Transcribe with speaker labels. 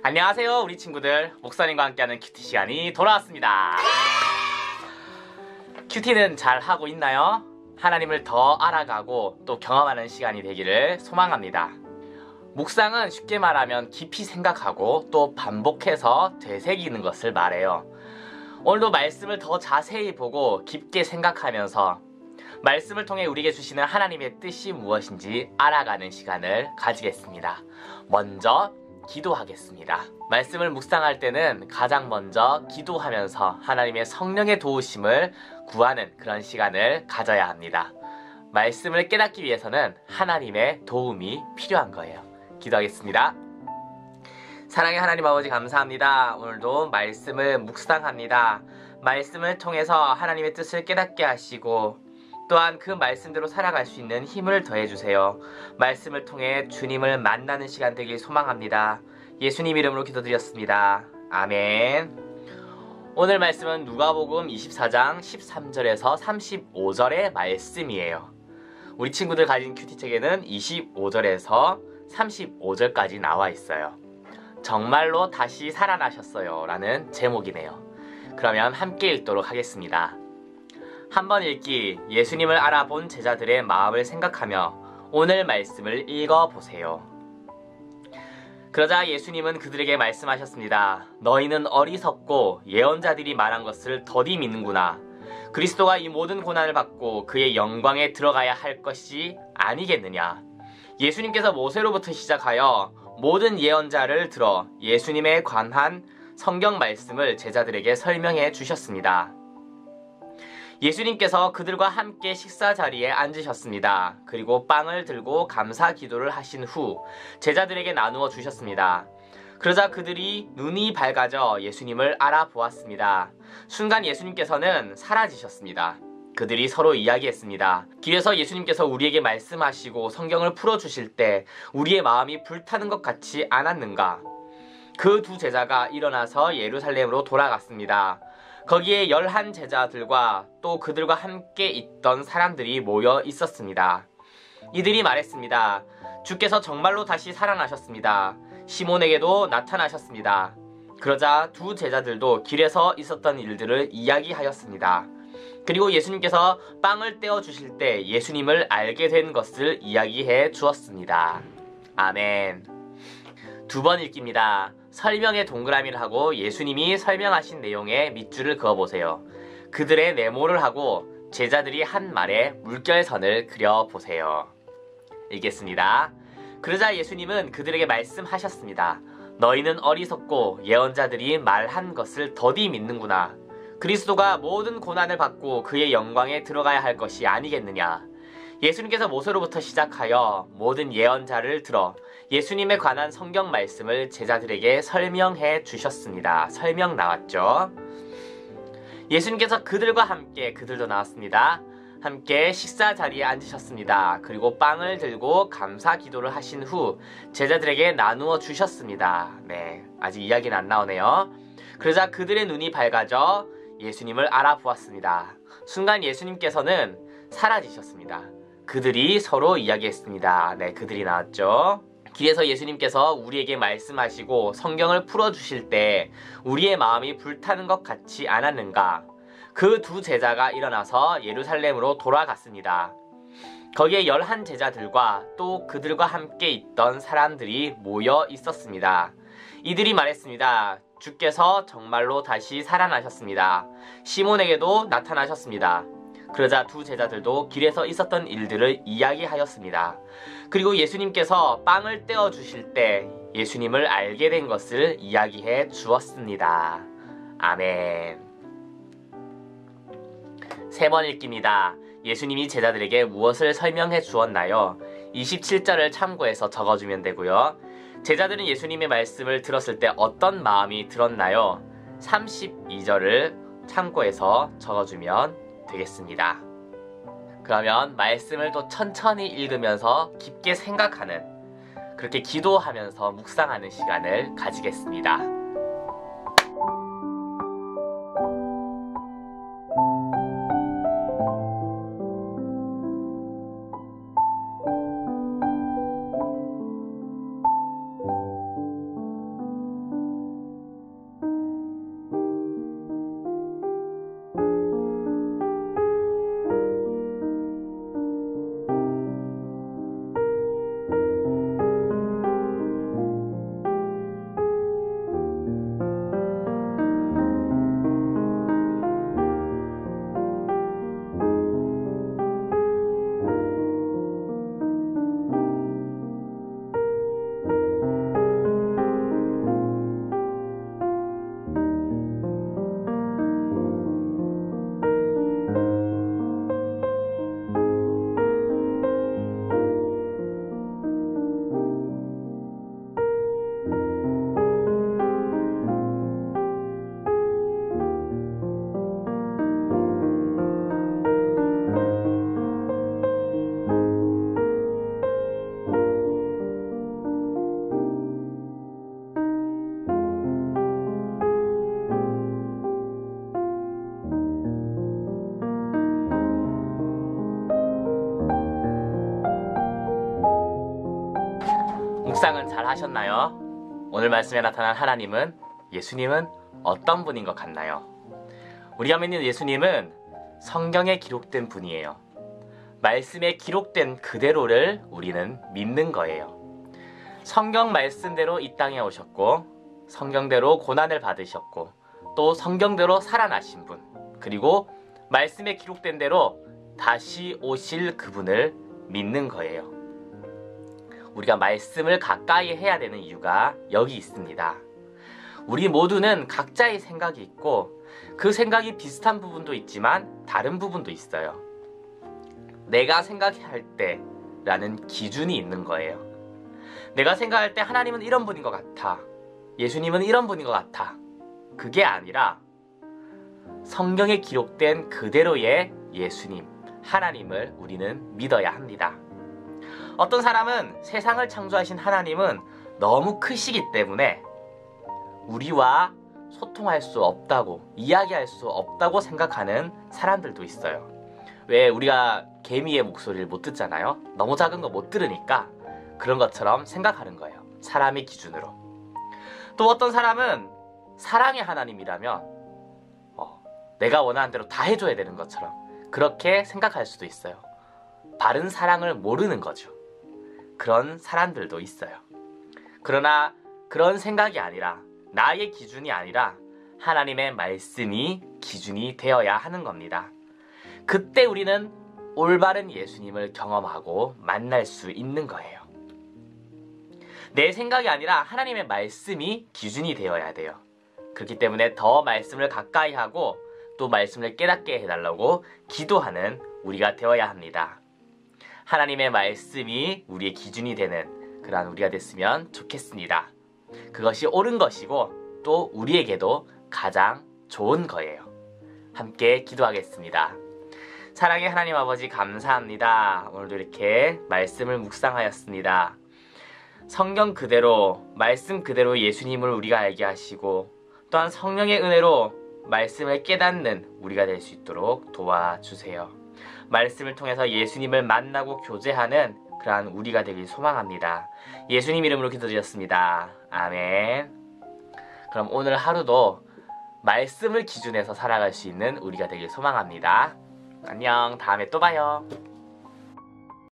Speaker 1: 안녕하세요 우리 친구들, 목사님과 함께하는 큐티 시간이 돌아왔습니다. 큐티는 잘 하고 있나요? 하나님을 더 알아가고 또 경험하는 시간이 되기를 소망합니다. 묵상은 쉽게 말하면 깊이 생각하고 또 반복해서 되새기는 것을 말해요. 오늘도 말씀을 더 자세히 보고 깊게 생각하면서 말씀을 통해 우리에게 주시는 하나님의 뜻이 무엇인지 알아가는 시간을 가지겠습니다. 먼저 기도하겠습니다. 말씀을 묵상할 때는 가장 먼저 기도하면서 하나님의 성령의 도우심을 구하는 그런 시간을 가져야 합니다. 말씀을 깨닫기 위해서는 하나님의 도움이 필요한 거예요. 기도하겠습니다. 사랑의 하나님 아버지, 감사합니다. 오늘도 말씀을 묵상합니다. 말씀을 통해서 하나님의 뜻을 깨닫게 하시고 또한 그 말씀대로 살아갈 수 있는 힘을 더해주세요. 말씀을 통해 주님을 만나는 시간 되길 소망합니다. 예수님 이름으로 기도드렸습니다. 아멘. 오늘 말씀은 누가복음 24장 13절에서 35절의 말씀이에요. 우리 친구들 가진 큐티책에는 25절에서 35절까지 나와 있어요. 정말로 다시 살아나셨어요 라는 제목이네요. 그러면 함께 읽도록 하겠습니다. 한번 읽기, 예수님을 알아본 제자들의 마음을 생각하며 오늘 말씀을 읽어보세요. 그러자 예수님은 그들에게 말씀하셨습니다. 너희는 어리석고 예언자들이 말한 것을 더디 믿는구나. 그리스도가 이 모든 고난을 받고 그의 영광에 들어가야 할 것이 아니겠느냐. 예수님께서 모세로부터 시작하여 모든 예언자를 들어 예수님에 관한 성경 말씀을 제자들에게 설명해 주셨습니다. 예수님께서 그들과 함께 식사 자리에 앉으셨습니다. 그리고 빵을 들고 감사 기도를 하신 후 제자들에게 나누어 주셨습니다. 그러자 그들이 눈이 밝아져 예수님을 알아보았습니다. 순간 예수님께서는 사라지셨습니다. 그들이 서로 이야기했습니다. 길에서 예수님께서 우리에게 말씀하시고 성경을 풀어주실 때 우리의 마음이 불타는 것 같지 않았는가? 그 두 제자가 일어나서 예루살렘으로 돌아갔습니다. 거기에 11 제자들과 또 그들과 함께 있던 사람들이 모여 있었습니다. 이들이 말했습니다. 주께서 정말로 다시 살아나셨습니다. 시몬에게도 나타나셨습니다. 그러자 두 제자들도 길에서 있었던 일들을 이야기하였습니다. 그리고 예수님께서 빵을 떼어 주실 때 예수님을 알게 된 것을 이야기해 주었습니다. 아멘. 두 번 읽기입니다. 설명에 동그라미를 하고 예수님이 설명하신 내용에 밑줄을 그어보세요. 그들의 네모를 하고 제자들이 한 말에 물결선을 그려보세요. 읽겠습니다. 그러자 예수님은 그들에게 말씀하셨습니다. 너희는 어리석고 예언자들이 말한 것을 더디 믿는구나. 그리스도가 모든 고난을 받고 그의 영광에 들어가야 할 것이 아니겠느냐. 예수님께서 모세로부터 시작하여 모든 예언자를 들어 예수님에 관한 성경 말씀을 제자들에게 설명해 주셨습니다. 설명 나왔죠? 예수님께서 그들과 함께, 그들도 나왔습니다. 함께 식사 자리에 앉으셨습니다. 그리고 빵을 들고 감사 기도를 하신 후 제자들에게 나누어 주셨습니다. 네, 아직 이야기는 안 나오네요. 그러자 그들의 눈이 밝아져 예수님을 알아보았습니다. 순간 예수님께서는 사라지셨습니다. 그들이 서로 이야기했습니다. 네, 그들이 나왔죠. 길에서 예수님께서 우리에게 말씀하시고 성경을 풀어주실 때 우리의 마음이 불타는 것 같지 않았는가? 그 두 제자가 일어나서 예루살렘으로 돌아갔습니다. 거기에 11 제자들과 또 그들과 함께 있던 사람들이 모여 있었습니다. 이들이 말했습니다. 주께서 정말로 다시 살아나셨습니다. 시몬에게도 나타나셨습니다. 그러자 두 제자들도 길에서 있었던 일들을 이야기하였습니다. 그리고 예수님께서 빵을 떼어 주실 때 예수님을 알게 된 것을 이야기해 주었습니다. 아멘. 세 번 읽기입니다. 예수님이 제자들에게 무엇을 설명해 주었나요? 27절을 참고해서 적어주면 되고요. 제자들은 예수님의 말씀을 들었을 때 어떤 마음이 들었나요? 32절을 참고해서 적어주면 되겠습니다. 그러면 말씀을 또 천천히 읽으면서 깊게 생각하는, 그렇게 기도하면서 묵상하는 시간을 가지겠습니다. 묵상은 잘 하셨나요? 오늘 말씀에 나타난 하나님은, 예수님은 어떤 분인 것 같나요? 우리가 믿는 예수님은 성경에 기록된 분이에요. 말씀에 기록된 그대로를 우리는 믿는 거예요. 성경 말씀대로 이 땅에 오셨고, 성경대로 고난을 받으셨고, 또 성경대로 살아나신 분, 그리고 말씀에 기록된 대로 다시 오실 그분을 믿는 거예요. 우리가 말씀을 가까이 해야 되는 이유가 여기 있습니다. 우리 모두는 각자의 생각이 있고 그 생각이 비슷한 부분도 있지만 다른 부분도 있어요. 내가 생각할 때라는 기준이 있는 거예요. 내가 생각할 때 하나님은 이런 분인 것 같아. 예수님은 이런 분인 것 같아. 그게 아니라 성경에 기록된 그대로의 예수님, 하나님을 우리는 믿어야 합니다. 어떤 사람은 세상을 창조하신 하나님은 너무 크시기 때문에 우리와 소통할 수 없다고, 이야기할 수 없다고 생각하는 사람들도 있어요. 왜 우리가 개미의 목소리를 못 듣잖아요? 너무 작은 거 못 들으니까 그런 것처럼 생각하는 거예요. 사람의 기준으로. 또 어떤 사람은 사랑의 하나님이라면 내가 원하는 대로 다 해줘야 되는 것처럼 그렇게 생각할 수도 있어요. 바른 사랑을 모르는 거죠. 그런 사람들도 있어요. 그러나 그런 생각이 아니라, 나의 기준이 아니라 하나님의 말씀이 기준이 되어야 하는 겁니다. 그때 우리는 올바른 예수님을 경험하고 만날 수 있는 거예요. 내 생각이 아니라 하나님의 말씀이 기준이 되어야 돼요. 그렇기 때문에 더 말씀을 가까이 하고 또 말씀을 깨닫게 해달라고 기도하는 우리가 되어야 합니다. 하나님의 말씀이 우리의 기준이 되는 그러한 우리가 됐으면 좋겠습니다. 그것이 옳은 것이고 또 우리에게도 가장 좋은 거예요. 함께 기도하겠습니다. 사랑의 하나님 아버지, 감사합니다. 오늘도 이렇게 말씀을 묵상하였습니다. 성경 그대로, 말씀 그대로 예수님을 우리가 알게 하시고 또한 성령의 은혜로 말씀을 깨닫는 우리가 될 수 있도록 도와주세요. 말씀을 통해서 예수님을 만나고 교제하는 그러한 우리가 되길 소망합니다. 예수님 이름으로 기도드렸습니다. 아멘. 그럼 오늘 하루도 말씀을 기준해서 살아갈 수 있는 우리가 되길 소망합니다. 안녕. 다음에 또 봐요.